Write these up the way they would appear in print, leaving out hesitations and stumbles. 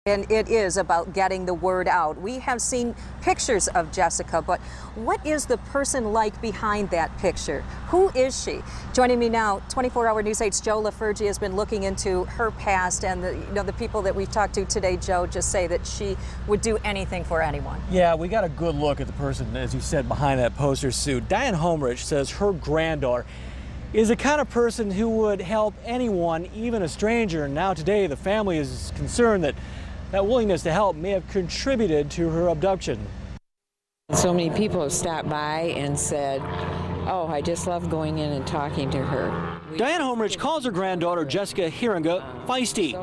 And it is about getting the word out. We have seen pictures of Jessica, but what is the person like behind that picture? Who is she? Joining me now, 24-hour News 8's Joe LaFurgie has been looking into her past, and the people that we've talked to today, Joe, just say that she would do anything for anyone. Yeah, we got a good look at the person, as you said, behind that poster suit. Diane Homerich says her granddaughter is the kind of person who would help anyone, even a stranger. And now today, the family is concerned that that willingness to help may have contributed to her abduction. So many people have stopped by and said, oh, I just love going in and talking to her. Diane Homerich calls her granddaughter Jessica Hiringa feisty.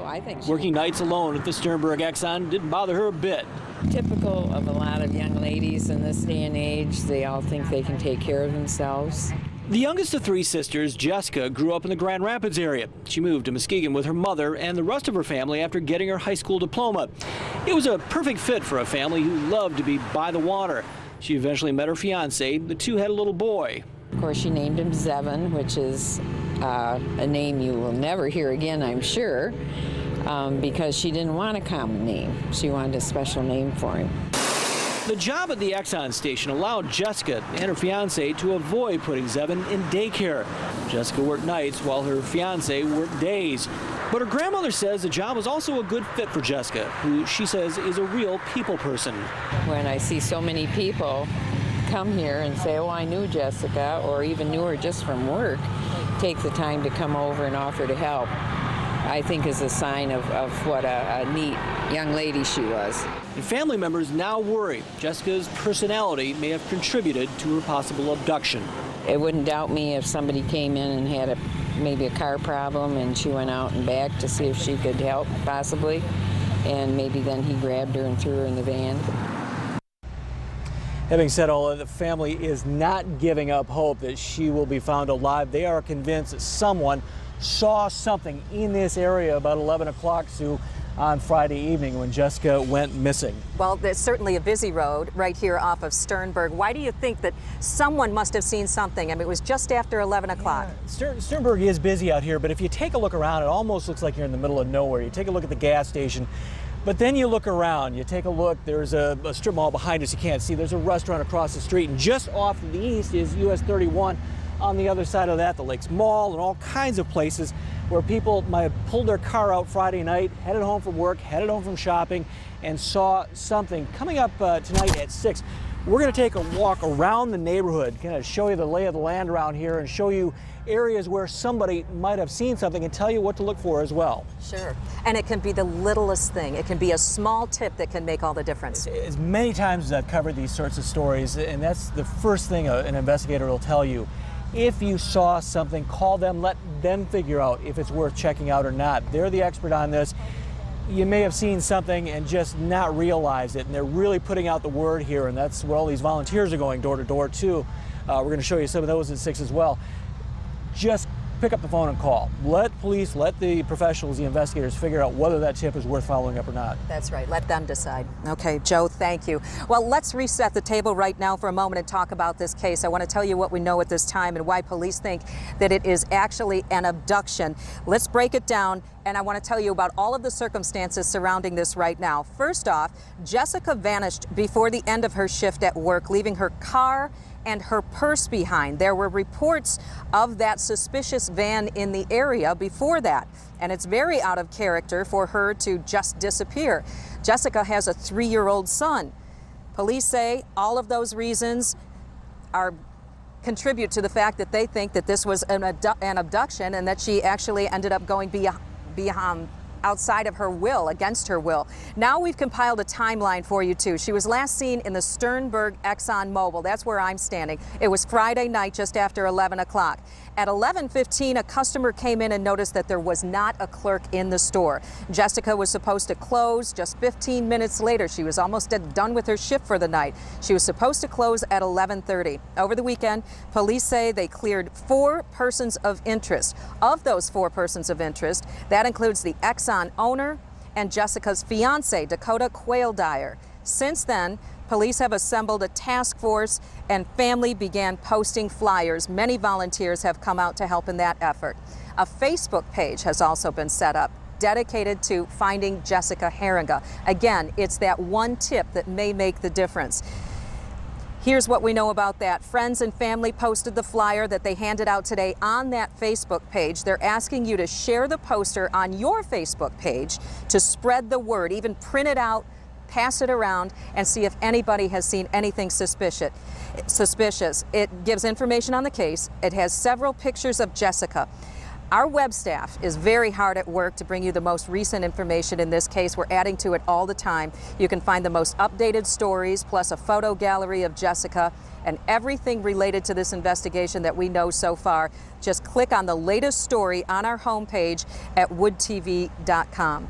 Working nights alone at the Sternberg Exxon didn't bother her a bit. Typical of a lot of young ladies in this day and age, they all think they can take care of themselves. The youngest of three sisters, Jessica, grew up in the Grand Rapids area. She moved to Muskegon with her mother and the rest of her family after getting her high school diploma. It was a perfect fit for a family who loved to be by the water. She eventually met her fiance. The two had a little boy. Of course, she named him Zevin, which is a name you will never hear again, I'm sure, because she didn't want a common name. She wanted a special name for him. The job at the Exxon station allowed Jessica and her fiance to avoid putting Zevin in daycare. Jessica worked nights while her fiance worked days. But her grandmother says the job was also a good fit for Jessica, who she says is a real people person. When I see so many people come here and say, oh, I knew Jessica, or even knew her just from work, take the time to come over and offer to help, I think is a sign of what a neat young lady she was. And family members now worry Jessica's personality may have contributed to her possible abduction. It wouldn't doubt me if somebody came in and had maybe a car problem and she went out and back to see if she could help, possibly, and maybe then he grabbed her and threw her in the van. Having said all that, the family is not giving up hope that she will be found alive. They are convinced that someone saw something in this area about 11 o'clock, Sue, on Friday evening when Jessica went missing. Well, there's certainly a busy road right here off of Sternberg. Why do you think that someone must have seen something? I mean, it was just after 11 o'clock. Yeah, Sternberg is busy out here, but if you take a look around, it almost looks like you're in the middle of nowhere. You take a look at the gas station, but then you look around, you take a look, there's a strip mall behind us you can't see. There's a restaurant across the street, and just off to the east is US 31. On the other side of that, the Lakes Mall and all kinds of places where people might have pulled their car out Friday night, headed home from work, headed home from shopping, and saw something. Coming up tonight at 6, we're going to take a walk around the neighborhood, kind of show you the lay of the land around here and show you areas where somebody might have seen something and tell you what to look for as well. Sure. And it can be the littlest thing. It can be a small tip that can make all the difference. As many times as I've covered these sorts of stories, and that's the first thing an investigator will tell you. If you saw something, call them, let them figure out if it's worth checking out or not. They're the expert on this. You may have seen something and just not realize it, and they're really putting out the word here, and that's where all these volunteers are going door to door too. We're going to show you some of those at 6 as well. Just pick up the phone and call. Let police, let the professionals, the investigators figure out whether that tip is worth following up or not. That's right. Let them decide. Okay, Joe, thank you. Well, let's reset the table right now for a moment and talk about this case. I want to tell you what we know at this time and why police think that it is actually an abduction. Let's break it down, and I want to tell you about all of the circumstances surrounding this right now. First off, Jessica vanished before the end of her shift at work, leaving her car and her purse behind. There were reports of that suspicious van in the area before that, and it's very out of character for her to just disappear. Jessica has a 3-year-old son. Police say all of those reasons contribute to the fact that they think that this was an abduction and that she actually ended up going beyond outside of her will, against her will. Now we've compiled a timeline for you too. She was last seen in the Sternberg Exxon Mobil. That's where I'm standing. It was Friday night just after 11 o'clock. At 11:15, a customer came in and noticed that there was not a clerk in the store. Jessica was supposed to close just 15 minutes later. She was almost done with her shift for the night. She was supposed to close at 11:30. Over the weekend, police say they cleared 4 persons of interest. Of those 4 persons of interest, that includes the Exxon owner and Jessica's fiance, Dakota Quail Dyer. Since then, police have assembled a task force and family began posting flyers. Many volunteers have come out to help in that effort. A Facebook page has also been set up. dedicated to finding Jessica Haringa. Again, it's that one tip that may make the difference. Here's what we know about that. Friends and family posted the flyer that they handed out today on that Facebook page. They're asking you to share the poster on your Facebook page to spread the word, even print it out, pass it around, and see if anybody has seen anything suspicious. It gives information on the case. It has several pictures of Jessica. Our web staff is very hard at work to bring you the most recent information in this case. We're adding to it all the time. You can find the most updated stories, plus a photo gallery of Jessica and everything related to this investigation that we know so far. Just click on the latest story on our homepage at woodtv.com.